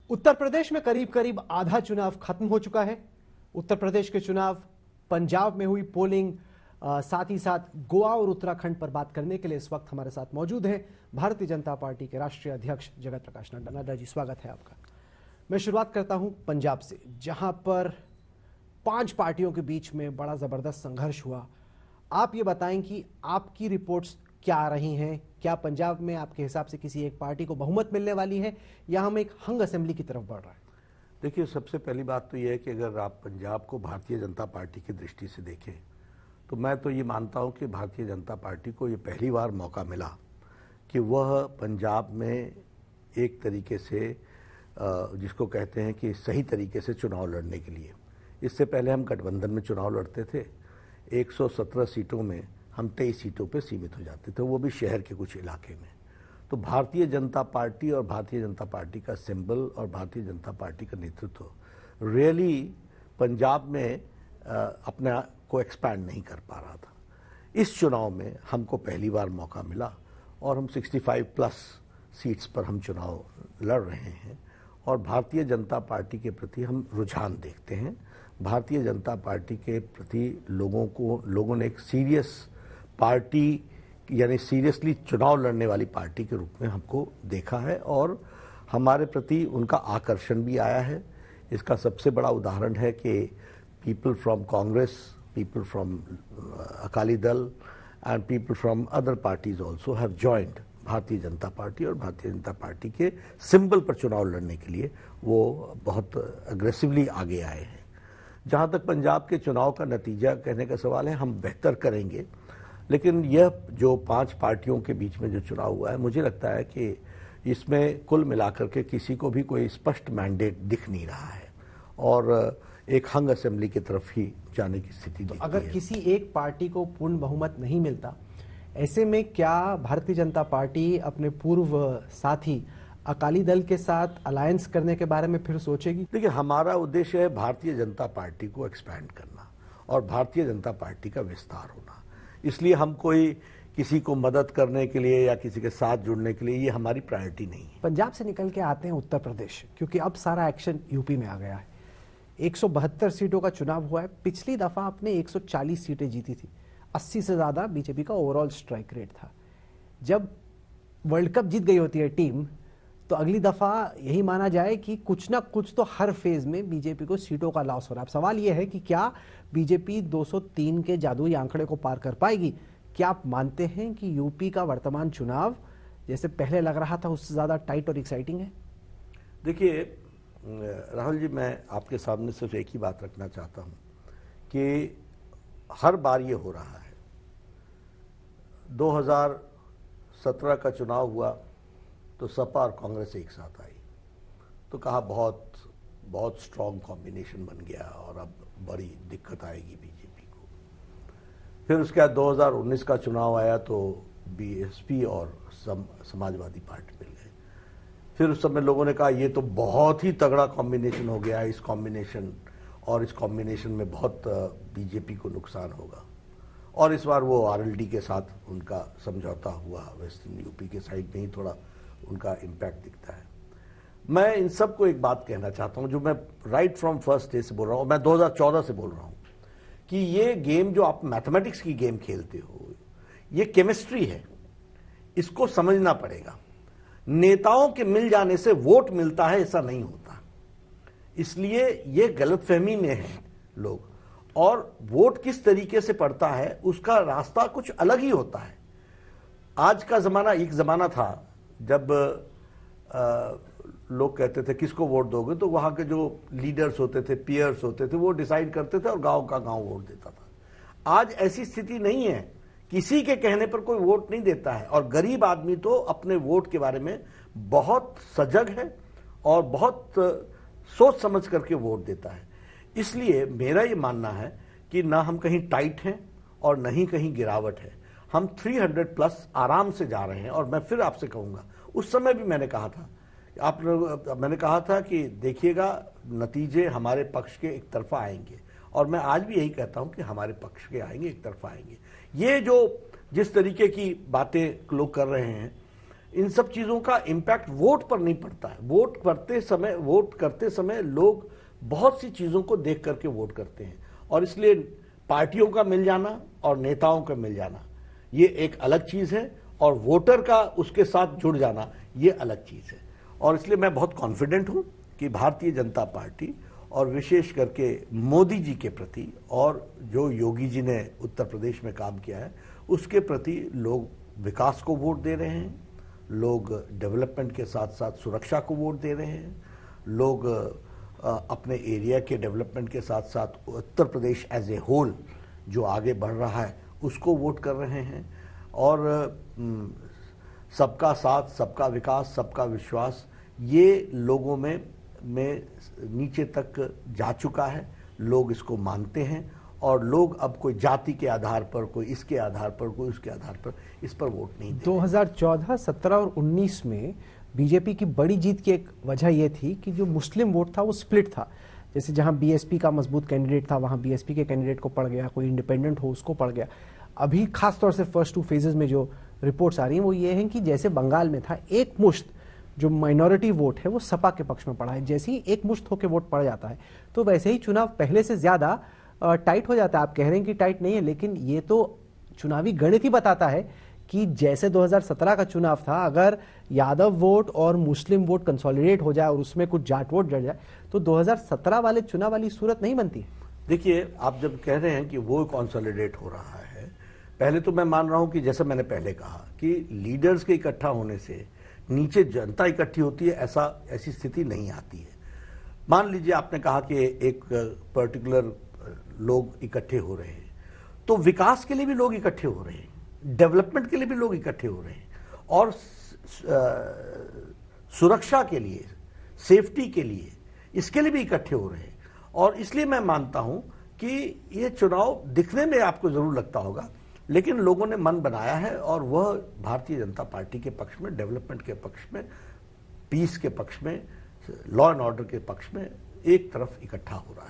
उत्तर प्रदेश में करीब करीब आधा चुनाव खत्म हो चुका है। उत्तर प्रदेश के चुनाव, पंजाब में हुई पोलिंग, साथ ही साथ गोवा और उत्तराखंड पर बात करने के लिए इस वक्त हमारे साथ मौजूद हैं भारतीय जनता पार्टी के राष्ट्रीय अध्यक्ष जगत प्रकाश नड्डा। नड्डा जी, स्वागत है आपका। मैं शुरुआत करता हूं पंजाब से, जहां पर 5 पार्टियों के बीच में बड़ा जबरदस्त संघर्ष हुआ। आप ये बताएं कि आपकी रिपोर्ट्स क्या आ रही हैं? क्या पंजाब में आपके हिसाब से किसी एक पार्टी को बहुमत मिलने वाली है या हम एक हंग असेंबली की तरफ बढ़ रहे हैं? देखिए, सबसे पहली बात तो यह है कि अगर आप पंजाब को भारतीय जनता पार्टी की दृष्टि से देखें तो मैं तो ये मानता हूं कि भारतीय जनता पार्टी को ये पहली बार मौका मिला कि वह पंजाब में एक तरीके से जिसको कहते हैं कि सही तरीके से चुनाव लड़ने के लिए, इससे पहले हम गठबंधन में चुनाव लड़ते थे, 117 सीटों में हम 23 सीटों पे सीमित हो जाते थे, वो भी शहर के कुछ इलाके में। तो भारतीय जनता पार्टी और भारतीय जनता पार्टी का सिंबल और भारतीय जनता पार्टी का नेतृत्व रियली पंजाब में अपने को एक्सपैंड नहीं कर पा रहा था। इस चुनाव में हमको पहली बार मौका मिला और हम 65 प्लस सीट्स पर हम चुनाव लड़ रहे हैं और भारतीय जनता पार्टी के प्रति हम रुझान देखते हैं। भारतीय जनता पार्टी के प्रति लोगों ने एक सीरियस पार्टी यानी सीरियसली चुनाव लड़ने वाली पार्टी के रूप में हमको देखा है और हमारे प्रति उनका आकर्षण भी आया है। इसका सबसे बड़ा उदाहरण है कि people from Congress, people from Akali Dal and people from other parties also have joined Bharatiya Janata party और भारतीय जनता पार्टी के सिंबल पर चुनाव लड़ने के लिए वो बहुत अग्रेसिवली आगे आए हैं। जहां तक पंजाब के चुनाव का नतीजा कहने का सवाल है, हम बेहतर करेंगे, लेकिन यह जो 5 पार्टियों के बीच में जो चुनाव हुआ है, मुझे लगता है कि इसमें कुल मिलाकर के किसी को भी कोई स्पष्ट मैंडेट दिख नहीं रहा है और एक हंग असेंबली की तरफ ही जाने की स्थिति तो अगर किसी एक पार्टी को पूर्ण बहुमत नहीं मिलता, ऐसे में क्या भारतीय जनता पार्टी अपने पूर्व साथी अकाली दल के साथ अलायंस करने के बारे में फिर सोचेगी? देखिए, हमारा उद्देश्य है भारतीय जनता पार्टी को एक्सपैंड करना और भारतीय जनता पार्टी का विस्तार होना। इसलिए हम कोई किसी को मदद करने के लिए या किसी के साथ जुड़ने के लिए, ये हमारी प्रायोरिटी नहीं है। पंजाब से निकल के आते हैं उत्तर प्रदेश, क्योंकि अब सारा एक्शन यूपी में आ गया है। 172 सीटों का चुनाव हुआ है। पिछली दफा आपने 140 सीटें जीती थी। 80 से ज्यादा बीजेपी का ओवरऑल स्ट्राइक रेट था। जब वर्ल्ड कप जीत गई होती है टीम, तो अगली दफा यही माना जाए कि कुछ ना कुछ तो हर फेज में बीजेपी को सीटों का लॉस हो रहा है। अब सवाल यह है कि क्या बीजेपी 203 के जादुई आंकड़े को पार कर पाएगी? क्या आप मानते हैं कि यूपी का वर्तमान चुनाव जैसे पहले लग रहा था उससे ज्यादा टाइट और एक्साइटिंग है? देखिए राहुल जी, मैं आपके सामने सिर्फ एक ही बात रखना चाहता हूं कि हर बार ये हो रहा है। 2017 का चुनाव हुआ तो सपा और कांग्रेस एक साथ आई, तो कहा बहुत स्ट्रॉन्ग कॉम्बिनेशन बन गया और अब बड़ी दिक्कत आएगी बीजेपी को। फिर उसके बाद 2019 का चुनाव आया तो बीएसपी और समाजवादी पार्टी मिल गए। फिर उस समय लोगों ने कहा ये तो बहुत ही तगड़ा कॉम्बिनेशन हो गया, इस कॉम्बिनेशन में बहुत बीजेपी को नुकसान होगा। और इस बार वो आरएलडी के साथ उनका समझौता हुआ, वेस्टर्न यूपी के साइड में ही थोड़ा उनका इम्पैक्ट दिखता है। मैं इन सबको एक बात कहना चाहता हूं, जो मैं राइट फ्रॉम फर्स्ट डे से बोल रहा हूं, मैं 2014 से बोल रहा हूं कि ये गेम जो आप मैथमेटिक्स की गेम खेलते हो, ये केमिस्ट्री है, इसको समझना पड़ेगा। नेताओं के मिल जाने से वोट मिलता है, ऐसा नहीं होता। इसलिए ये गलतफहमी में है लोग, और वोट किस तरीके से पड़ता है उसका रास्ता कुछ अलग ही होता है। आज का जमाना एक जमाना था जब लोग कहते थे किसको वोट दोगे, तो वहां के जो लीडर्स होते थे, पीयर्स होते थे, वो डिसाइड करते थे और गांव का गांव वोट देता था। आज ऐसी स्थिति नहीं है, किसी के कहने पर कोई वोट नहीं देता है और गरीब आदमी तो अपने वोट के बारे में बहुत सजग है और बहुत सोच समझ करके वोट देता है। इसलिए मेरा ये मानना है कि ना हम कहीं टाइट हैं और न ही कहीं गिरावट है। हम 300 प्लस आराम से जा रहे हैं। और मैं फिर आपसे कहूंगा, उस समय भी मैंने कहा था कि देखिएगा नतीजे हमारे पक्ष के एक तरफा आएंगे, और मैं आज भी यही कहता हूं कि हमारे पक्ष के आएंगे, एक तरफा आएंगे। ये जो जिस तरीके की बातें लोग कर रहे हैं इन सब चीजों का इंपैक्ट वोट पर नहीं पड़ता है। वोट करते समय लोग बहुत सी चीजों को देख करके वोट करते हैं, और इसलिए पार्टियों का मिल जाना और नेताओं का मिल जाना ये एक अलग चीज है, और वोटर का उसके साथ जुड़ जाना ये अलग चीज है। और इसलिए मैं बहुत कॉन्फिडेंट हूं कि भारतीय जनता पार्टी और विशेष करके मोदी जी के प्रति, और जो योगी जी ने उत्तर प्रदेश में काम किया है उसके प्रति लोग विकास को वोट दे रहे हैं, लोग डेवलपमेंट के साथ साथ सुरक्षा को वोट दे रहे हैं, लोग अपने एरिया के डेवलपमेंट के साथ साथ Uttar Pradesh as a whole जो आगे बढ़ रहा है उसको वोट कर रहे हैं। और सबका साथ, सबका विकास, सबका विश्वास ये लोगों में नीचे तक जा चुका है। लोग इसको मानते हैं, और लोग अब कोई जाति के आधार पर, कोई इसके आधार पर, कोई उसके आधार पर इस पर वोट नहीं देते। 2014, 17 और 19 में बीजेपी की बड़ी जीत की एक वजह यह थी कि जो मुस्लिम वोट था वो स्प्लिट था। जैसे जहां बीएसपी का मजबूत कैंडिडेट था वहां बीएसपी के कैंडिडेट को पड़ गया, कोई इंडिपेंडेंट हो उसको पड़ गया। अभी खासतौर से फर्स्ट 2 फेजेस में जो रिपोर्ट्स आ रही हैं वो ये हैं कि जैसे बंगाल में था, एक मुश्त जो माइनॉरिटी वोट है वो सपा के पक्ष में पड़ा है। जैसे ही एक मुश्त होकर वोट पड़ जाता है तो वैसे ही चुनाव पहले से ज्यादा टाइट हो जाता है। आप कह रहे हैं कि टाइट नहीं है, लेकिन ये तो चुनावी गणित ही बताता है कि जैसे 2017 का चुनाव था, अगर यादव वोट और मुस्लिम वोट कंसोलिडेट हो जाए और उसमें कुछ जाट वोट जड़ जाए तो 2017 वाले चुनाव वाली सूरत नहीं बनती है। देखिए, आप जब कह रहे हैं कि वो कंसोलिडेट हो रहा है, पहले तो मैं मान रहा हूं कि जैसे मैंने पहले कहा कि लीडर्स के इकट्ठा होने से नीचे जनता इकट्ठी होती है, ऐसी स्थिति नहीं आती है। मान लीजिए आपने कहा कि एक पर्टिकुलर लोग इकट्ठे हो रहे हैं, तो विकास के लिए भी लोग इकट्ठे हो रहे हैं, डेवलपमेंट के लिए भी लोग इकट्ठे हो रहे हैं, और सुरक्षा के लिए, सेफ्टी के लिए, इसके लिए भी इकट्ठे हो रहे हैं। और इसलिए मैं मानता हूं कि ये चुनाव दिखने में आपको जरूर लगता होगा, लेकिन लोगों ने मन बनाया है, और वह भारतीय जनता पार्टी के पक्ष में, डेवलपमेंट के पक्ष में, पीस के पक्ष में, लॉ एंड ऑर्डर के पक्ष में एक तरफ इकट्ठा हो रहा है।